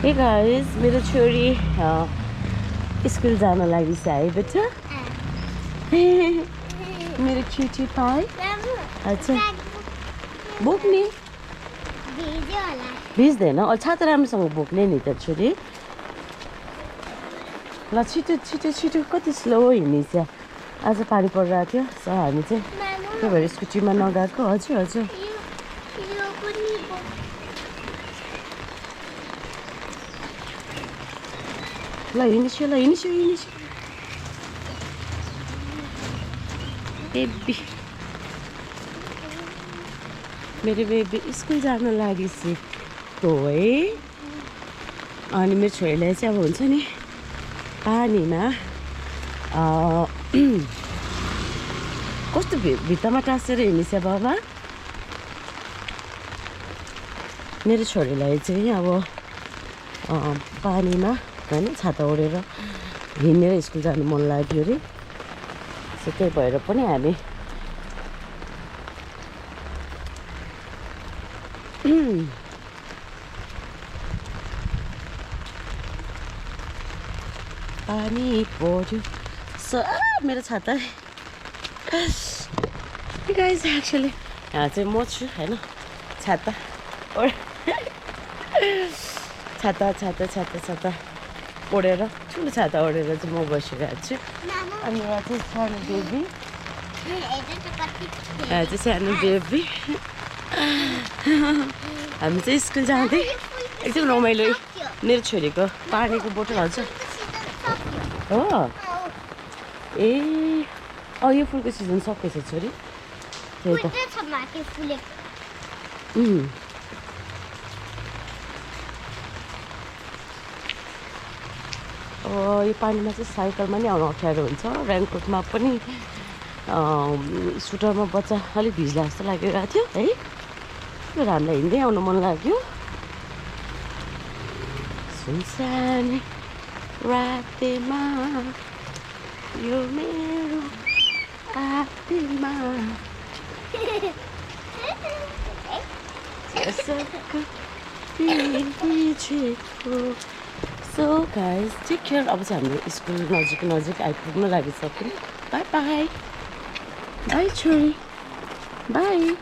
Hey guys, मेरो छोरी school जान लागिसक्यो है बेटा मेरो क्युटी पाइ अच्छा बोक्ने भिज्दैन छाता राम्रोसँग बोक्ने नि त छोरी ल छिटो छिटो छिटो कति स्लो हिँड्नेछ आज पानी परिरहेको थियो सो हामी चाहिँ त्यही भएर स्कुटीमा नगएको हजुर हजुर ल हिँडिसक्यो ल हिँडिसक्यो हिँडिसक्यो बेबी मेरो बेबी स्कुल जान लागिसक्यो है अनि मेरो छोरीलाई चाहिँ अब हुन्छ नि पानीमा कस्तो भित्तामा टाँसेर हिँडिछ बाबा मेरो छोरीलाई चाहिँ अब पानीमा होइन छाता ओढेर हिँडेर स्कुल जानु मन लाग्यो अरे सो त्यही भएर पनि हामी पानी पर्यो सो मेरो छाता गाइस एक्चुअली यहाँ चाहिँ म छु होइन छाता छाता छाता छाता छाता ओढेर ठुलो छाता ओढेर चाहिँ म बसिरहेको छु अनि यहाँ चाहिँ सानो बेबी यहाँ चाहिँ सानो बेबी हामी चाहिँ स्कुल जाँदै एकदम रमाइलो मेरो छोरीको पानीको बोतल हाल्छ हो ए यो फुलको सिजन सकेछ छोरी त्यही त यो पानीमा चाहिँ साइकलमा नि आउनु अप्ठ्यारो हुन्छ रेनकोटमा पनि स्कुटरमा बच्चा अलिक भिज्ला जस्तो लागिरहेको थियो है र हामीलाई हिँड्दै आउनु मन लाग्यो सुनसान रातेमा यो मेरो आत्मा सो गाइस टेक केयर अब चाहिँ हाम्रो स्कुल नजिक आइपुग्न लागिसक्यो बाई बाई बाई छोरी बाई